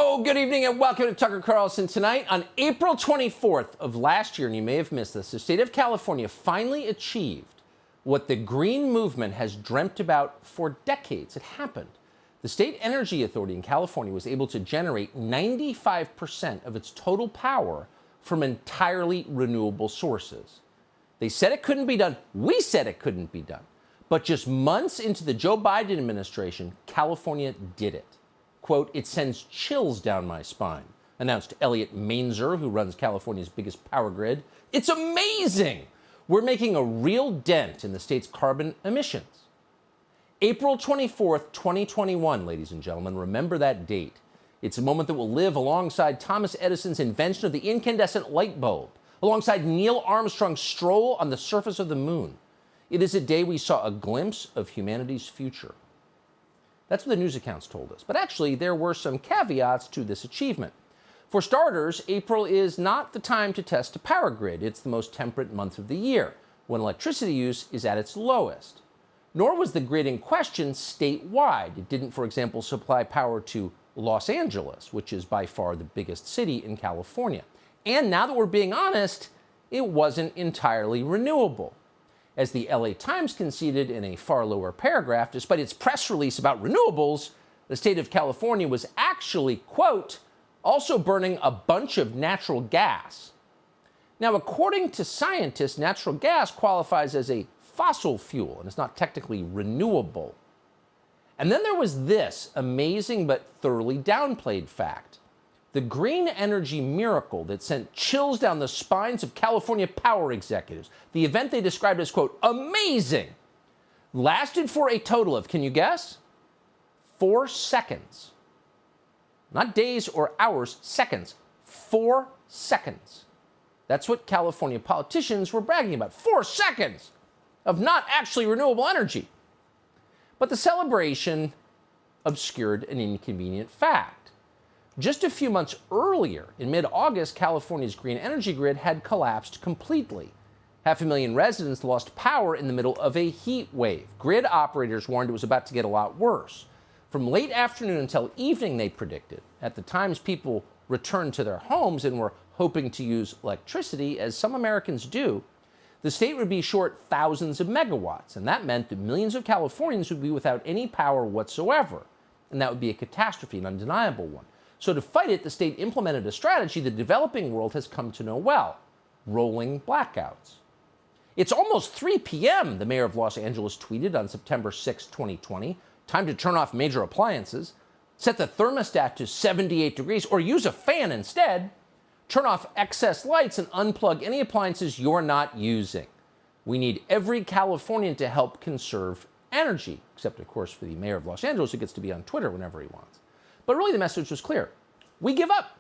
Oh, good evening and welcome to Tucker Carlson Tonight. On April 24th of last year, and you may have missed this, the state of California finally achieved what the green movement has dreamt about for decades. It happened. The State Energy Authority in California was able to generate 95% of its total power from entirely renewable sources. They said it couldn't be done. We said it couldn't be done. But just months into the Joe Biden administration, California did it. Quote, "It sends chills down my spine," announced Elliot Mainzer, who runs California's biggest power grid. "It's amazing. We're making a real dent in the state's carbon emissions." April 24th, 2021, ladies and gentlemen, remember that date. It's a moment that will live alongside Thomas Edison's invention of the incandescent light bulb, alongside Neil Armstrong's stroll on the surface of the moon. It is a day we saw a glimpse of humanity's future. That's what the news accounts told us. But actually, there were some caveats to this achievement. For starters, April is not the time to test a power grid. It's the most temperate month of the year, when electricity use is at its lowest. Nor was the grid in question statewide. It didn't, for example, supply power to Los Angeles, which is by far the biggest city in California. And now that we're being honest, it wasn't entirely renewable. As the LA Times conceded in a far lower paragraph, despite its press release about renewables, the state of California was actually, quote, also burning a bunch of natural gas. Now, according to scientists, natural gas qualifies as a fossil fuel and is not technically renewable. And then there was this amazing but thoroughly downplayed fact. The green energy miracle that sent chills down the spines of California power executives, the event they described as, quote, amazing, lasted for a total of, can you guess? 4 seconds. Not days or hours, seconds. 4 seconds. That's what California politicians were bragging about. 4 seconds of not actually renewable energy. But the celebration obscured an inconvenient fact. Just a few months earlier, in mid-August, California's green energy grid had collapsed completely. 500,000 residents lost power in the middle of a heat wave. Grid operators warned it was about to get a lot worse. From late afternoon until evening, they predicted. At the times, people returned to their homes and were hoping to use electricity, as some Americans do. The state would be short thousands of megawatts, and that meant that millions of Californians would be without any power whatsoever. And that would be a catastrophe, an undeniable one. So to fight it, the state implemented a strategy the developing world has come to know well: rolling blackouts. It's almost 3 p.m., the mayor of Los Angeles tweeted on September 6, 2020. Time to turn off major appliances, set the thermostat to 78 degrees, or use a fan instead. Turn off excess lights and unplug any appliances you're not using. We need every Californian to help conserve energy, except, of course, for the mayor of Los Angeles, who gets to be on Twitter whenever he wants. But really, the message was clear. We give up.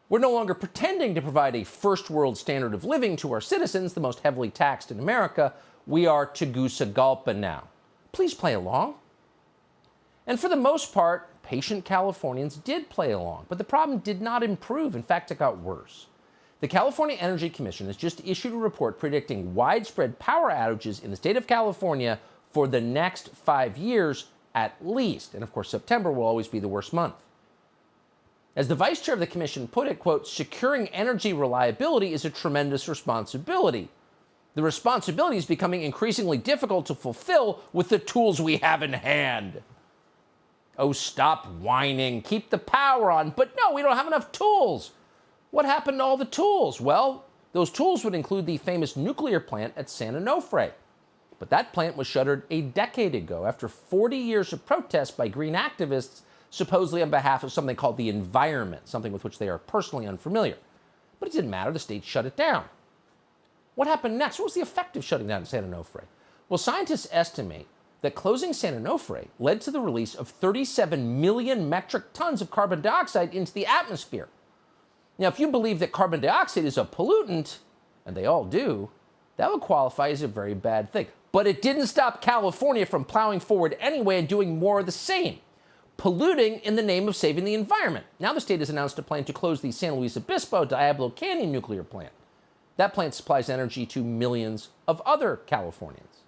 We're no longer pretending to provide a first world standard of living to our citizens, the most heavily taxed in America. We are Tegucigalpa now. Please play along. And for the most part, patient Californians did play along, but the problem did not improve. In fact, it got worse. The California Energy Commission has just issued a report predicting widespread power outages in the state of California for the next 5 years at least. And of course, September will always be the worst month. As the vice chair of the commission put it, quote, securing energy reliability is a tremendous responsibility. The responsibility is becoming increasingly difficult to fulfill with the tools we have in hand. Oh, stop whining. Keep the power on. But no, we don't have enough tools. What happened to all the tools? Well, those tools would include the famous nuclear plant at San Onofre. But that plant was shuttered a decade ago after 40 years of protests by green activists, supposedly on behalf of something called the environment, something with which they are personally unfamiliar. But it didn't matter. The state shut it down. What happened next? What was the effect of shutting down San Onofre? Well, scientists estimate that closing San Onofre led to the release of 37 million metric tons of carbon dioxide into the atmosphere. Now, if you believe that carbon dioxide is a pollutant, and they all do, that would qualify as a very bad thing. But it didn't stop California from plowing forward anyway and doing more of the same, polluting in the name of saving the environment. Now the state has announced a plan to close the San Luis Obispo Diablo Canyon nuclear plant. That plant supplies energy to millions of other Californians.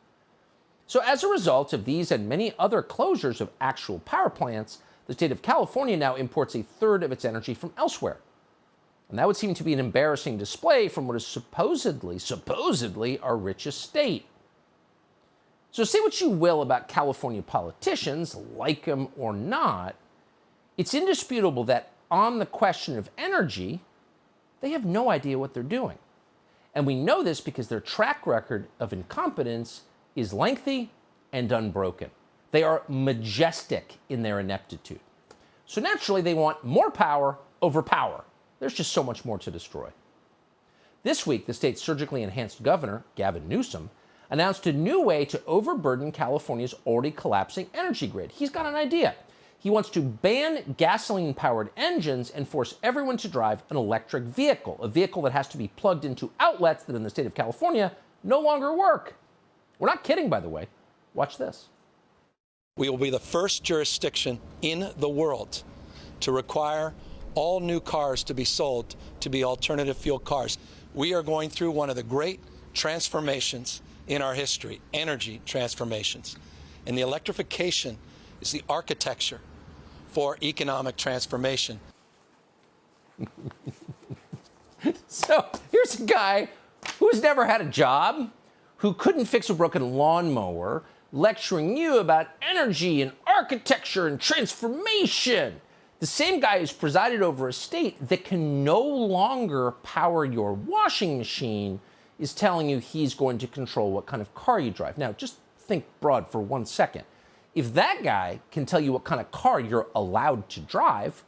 So as a result of these and many other closures of actual power plants, The state of California now imports a third of its energy from elsewhere. And that would seem to be an embarrassing display from what is supposedly our richest state. So say what you will about California politicians, like them or not, it's indisputable that on the question of energy, they have no idea what they're doing. And we know this because their track record of incompetence is lengthy and unbroken. They are majestic in their ineptitude. So naturally, they want more power over power. There's just so much more to destroy. This week, the state's surgically enhanced governor, Gavin Newsom, announced a new way to overburden California's already collapsing energy grid. He's got an idea. He wants to ban gasoline-powered engines and force everyone to drive an electric vehicle, a vehicle that has to be plugged into outlets that in the state of California no longer work. We're not kidding, by the way. Watch this. We will be the first jurisdiction in the world to require all new cars to be sold to be alternative fuel cars. We are going through one of the great transformations in our history, energy transformations. And the electrification is the architecture for economic transformation. So here's a guy who's never had a job, who couldn't fix a broken lawnmower, lecturing you about energy and architecture and transformation. The same guy who's presided over a state that can no longer power your washing machine is telling you he's going to control what kind of car you drive. Now, just think broad for 1 second. If that guy can tell you what kind of car you're allowed to drive,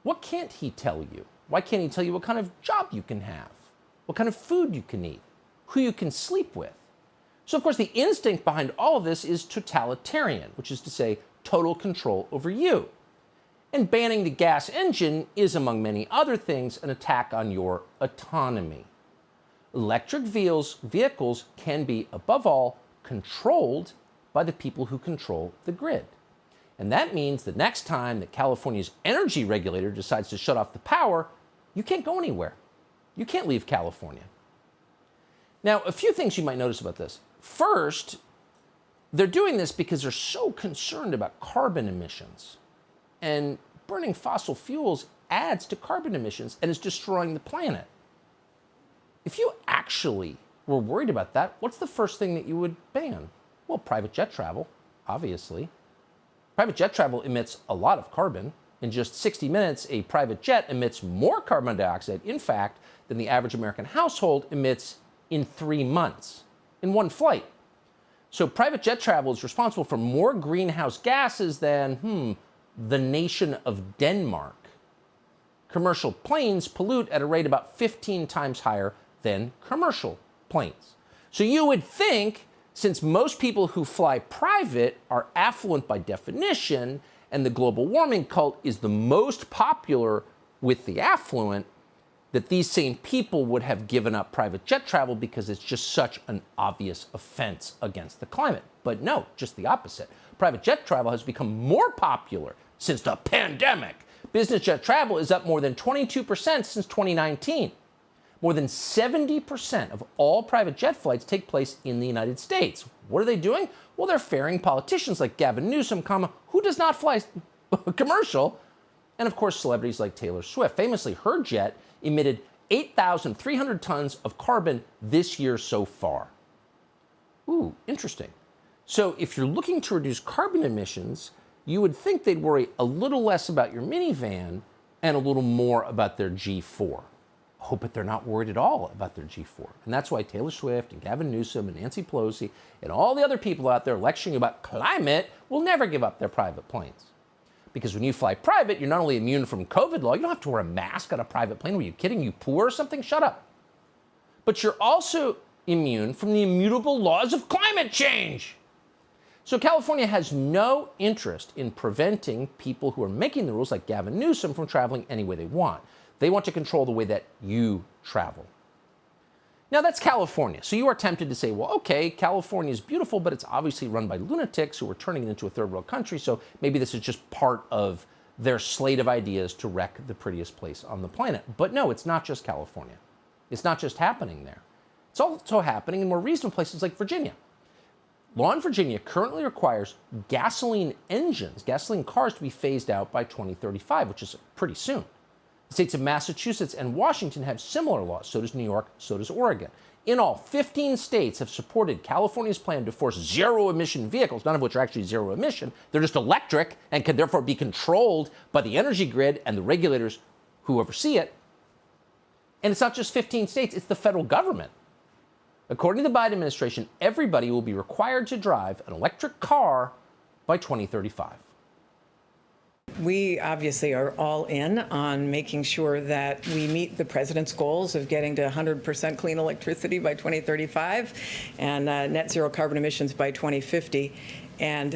what can't he tell you? Why can't he tell you what kind of job you can have, what kind of food you can eat, who you can sleep with? So, of course, the instinct behind all of this is totalitarian, which is to say total control over you. And banning the gas engine is, among many other things, an attack on your autonomy. Electric vehicles can be, above all, controlled by the people who control the grid. And that means the next time that California's energy regulator decides to shut off the power, you can't go anywhere. You can't leave California. Now, a few things you might notice about this. First, they're doing this because they're so concerned about carbon emissions. And burning fossil fuels adds to carbon emissions and is destroying the planet. If you actually were worried about that, what's the first thing that you would ban? Well, private jet travel, obviously. Private jet travel emits a lot of carbon. In just 60 minutes, a private jet emits more carbon dioxide, in fact, than the average American household emits in 3 months, in one flight. So private jet travel is responsible for more greenhouse gases than, the nation of Denmark. Commercial planes pollute at a rate about 15 times higher than commercial planes. So you would think, since most people who fly private are affluent by definition, and the global warming cult is the most popular with the affluent, that these same people would have given up private jet travel because it's just such an obvious offense against the climate. But no, just the opposite. Private jet travel has become more popular since the pandemic. Business jet travel is up more than 22% since 2019. More than 70% of all private jet flights take place in the United States. What are they doing? Well, they're ferrying politicians like Gavin Newsom, who does not fly commercial, and of course celebrities like Taylor Swift. Famously, her jet emitted 8,300 tons of carbon this year so far. Ooh, interesting. So if you're looking to reduce carbon emissions, you would think they'd worry a little less about your minivan and a little more about their G4. Oh, but they're not worried at all about their G4. And that's why Taylor Swift and Gavin Newsom and Nancy Pelosi and all the other people out there lecturing about climate will never give up their private planes. Because when you fly private, you're not only immune from COVID law, you don't have to wear a mask on a private plane. Were you kidding? You poor or something? Shut up. But you're also immune from the immutable laws of climate change. So California has no interest in preventing people who are making the rules, like Gavin Newsom, from traveling any way they want. They want to control the way that you travel. Now, that's California. So you are tempted to say, well, okay, California is beautiful, but it's obviously run by lunatics who are turning it into a third world country, so maybe this is just part of their slate of ideas to wreck the prettiest place on the planet. But no, it's not just California. It's not just happening there. It's also happening in more reasonable places like Virginia. Law in Virginia currently requires gasoline cars to be phased out by 2035, which is pretty soon. The states of Massachusetts and Washington have similar laws. So does New York, so does Oregon. In all, 15 states have supported California's plan to force zero-emission vehicles, none of which are actually zero emission. They're just electric and can therefore be controlled by the energy grid and the regulators who oversee it. And it's not just 15 states, it's the federal government. According to the Biden administration, everybody will be required to drive an electric car by 2035. We obviously are all in on making sure that we meet the president's goals of getting to 100% clean electricity by 2035 and net zero carbon emissions by 2050. And,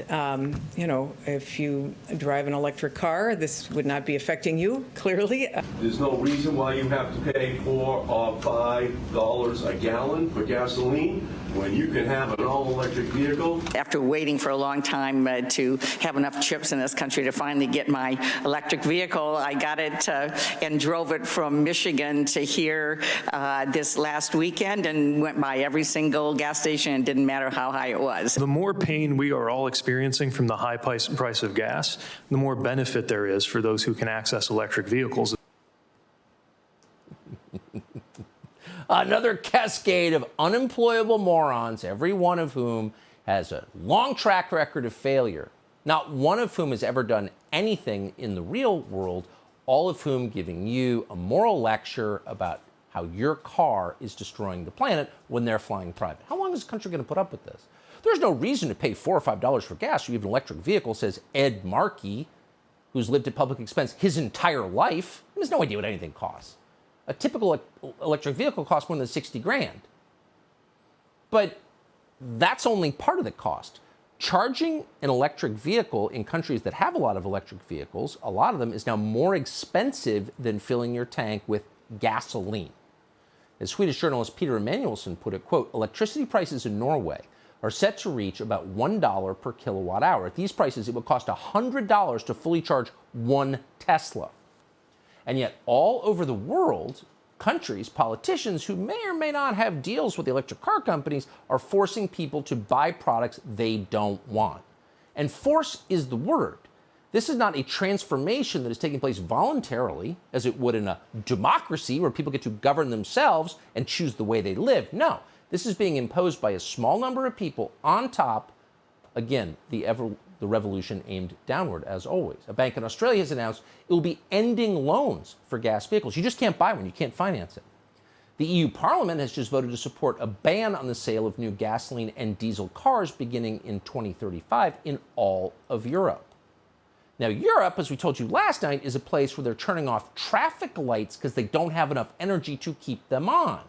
if you drive an electric car, this would not be affecting you, clearly. There's no reason why you have to pay $4 or $5 a gallon for gasoline when you can have an all-electric vehicle. After waiting for a long time to have enough chips in this country to finally get my electric vehicle, I got it and drove it from Michigan to here this last weekend and went by every single gas station. It didn't matter how high it was. The more pain we are all experiencing from the high price of gas, the more benefit there is for those who can access electric vehicles. Another cascade of unemployable morons, every one of whom has a long track record of failure, not one of whom has ever done anything in the real world, all of whom giving you a moral lecture about how your car is destroying the planet when they're flying private. How long is the country going to put up with this? There's no reason to pay $4 or $5 for gas or even an electric vehicle, says Ed Markey, who's lived at public expense his entire life. He has no idea what anything costs. A typical electric vehicle costs more than 60 grand. But that's only part of the cost. Charging an electric vehicle in countries that have a lot of electric vehicles, a lot of them, is now more expensive than filling your tank with gasoline. As Swedish journalist Peter Emanuelsson put it, quote, electricity prices in Norway are set to reach about $1 per kilowatt hour. At these prices, it would cost $100 to fully charge one Tesla. And yet, all over the world, countries, politicians who may or may not have deals with the electric car companies are forcing people to buy products they don't want. And force is the word. This is not a transformation that is taking place voluntarily, as it would in a democracy where people get to govern themselves and choose the way they live. No, this is being imposed by a small number of people on top, again, the revolution aimed downward, as always. A bank in Australia has announced it will be ending loans for gas vehicles. You just can't buy one. You can't finance it. The EU Parliament has just voted to support a ban on the sale of new gasoline and diesel cars beginning in 2035 in all of Europe. Now, Europe, as we told you last night, is a place where they're turning off traffic lights because they don't have enough energy to keep them on.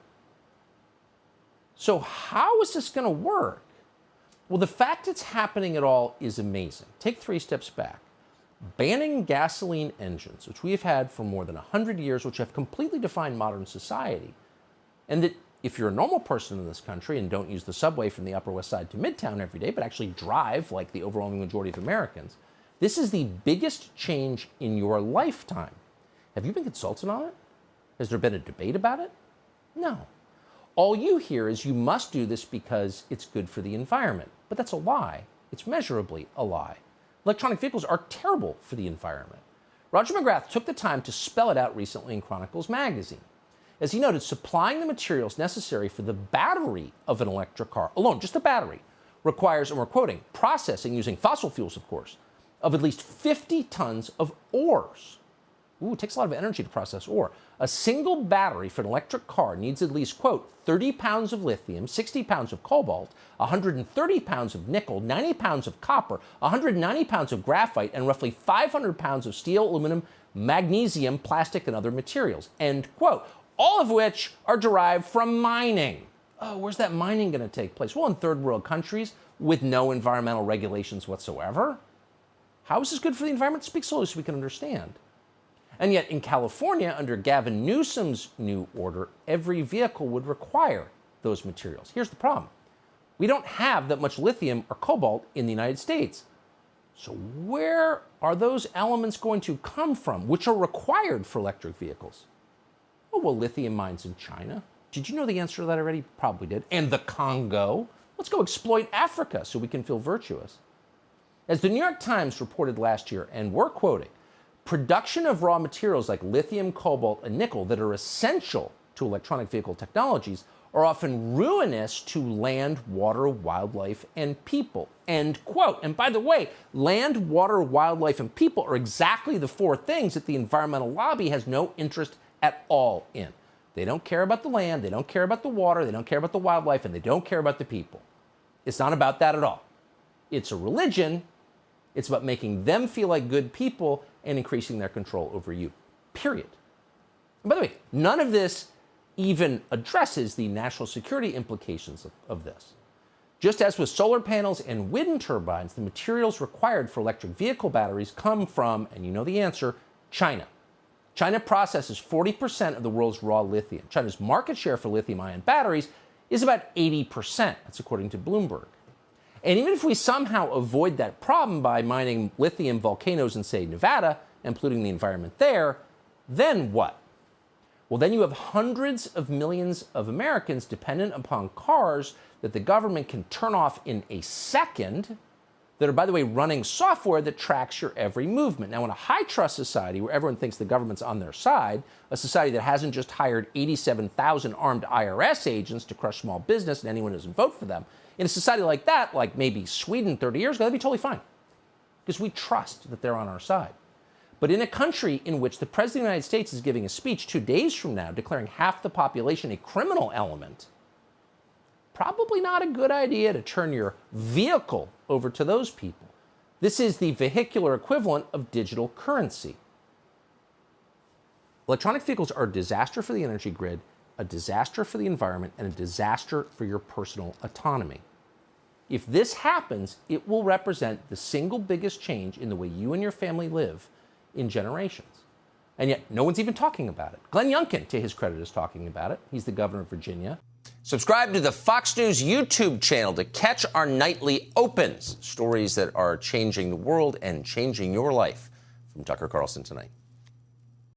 So how is this going to work? Well, the fact it's happening at all is amazing. Take 3 steps back. Banning gasoline engines, which we have had for more than 100 years, which have completely defined modern society, and that if you're a normal person in this country and don't use the subway from the Upper West Side to Midtown every day, but actually drive like the overwhelming majority of Americans, this is the biggest change in your lifetime. Have you been consulted on it? Has there been a debate about it? No. All you hear is you must do this because it's good for the environment. But that's a lie. It's measurably a lie. Electronic vehicles are terrible for the environment. Roger McGrath took the time to spell it out recently in Chronicles magazine. As he noted, supplying the materials necessary for the battery of an electric car alone, just the battery, requires, and we're quoting, processing using fossil fuels, of course, of at least 50 tons of ores. Ooh, it takes a lot of energy to process ore. A single battery for an electric car needs at least, quote, 30 pounds of lithium, 60 pounds of cobalt, 130 pounds of nickel, 90 pounds of copper, 190 pounds of graphite, and roughly 500 pounds of steel, aluminum, magnesium, plastic, and other materials, end quote. All of which are derived from mining. Oh, where's that mining going to take place? Well, in third world countries with no environmental regulations whatsoever. How is this good for the environment? Speak slowly so we can understand. And yet in California, under Gavin Newsom's new order, every vehicle would require those materials. Here's the problem. We don't have that much lithium or cobalt in the United States. So where are those elements going to come from, which are required for electric vehicles? Oh, well, lithium mines in China. Did you know the answer to that already? Probably did. And the Congo. Let's go exploit Africa so we can feel virtuous. As the New York Times reported last year, and we're quoting, production of raw materials like lithium, cobalt, and nickel that are essential to electronic vehicle technologies are often ruinous to land, water, wildlife, and people. End quote. And by the way, land, water, wildlife, and people are exactly the four things that the environmental lobby has no interest at all in. They don't care about the land, they don't care about the water, they don't care about the wildlife, and they don't care about the people. It's not about that at all. It's a religion. It's about making them feel like good people and increasing their control over you, period. And by the way, none of this even addresses the national security implications of this. Just as with solar panels and wind turbines, the materials required for electric vehicle batteries come from, and you know the answer, China. China processes 40% of the world's raw lithium. China's market share for lithium-ion batteries is about 80%. That's according to Bloomberg. And even if we somehow avoid that problem by mining lithium volcanoes in, say, Nevada and polluting the environment there, then what? Well, then you have hundreds of millions of Americans dependent upon cars that the government can turn off in a second that are, by the way, running software that tracks your every movement. Now, in a high-trust society where everyone thinks the government's on their side, a society that hasn't just hired 87,000 armed IRS agents to crush small business and anyone who doesn't vote for them, in a society like that, like maybe Sweden 30 years ago, that'd be totally fine because we trust that they're on our side. But in a country in which the President of the United States is giving a speech 2 days from now declaring half the population a criminal element, probably not a good idea to turn your vehicle over to those people. This is the vehicular equivalent of digital currency. Electronic vehicles are a disaster for the energy grid, a disaster for the environment, and a disaster for your personal autonomy. If this happens, it will represent the single biggest change in the way you and your family live in generations. And yet, no one's even talking about it. Glenn Youngkin, to his credit, is talking about it. He's the governor of Virginia. Subscribe to the Fox News YouTube channel to catch our nightly opens, stories that are changing the world and changing your life. From Tucker Carlson Tonight.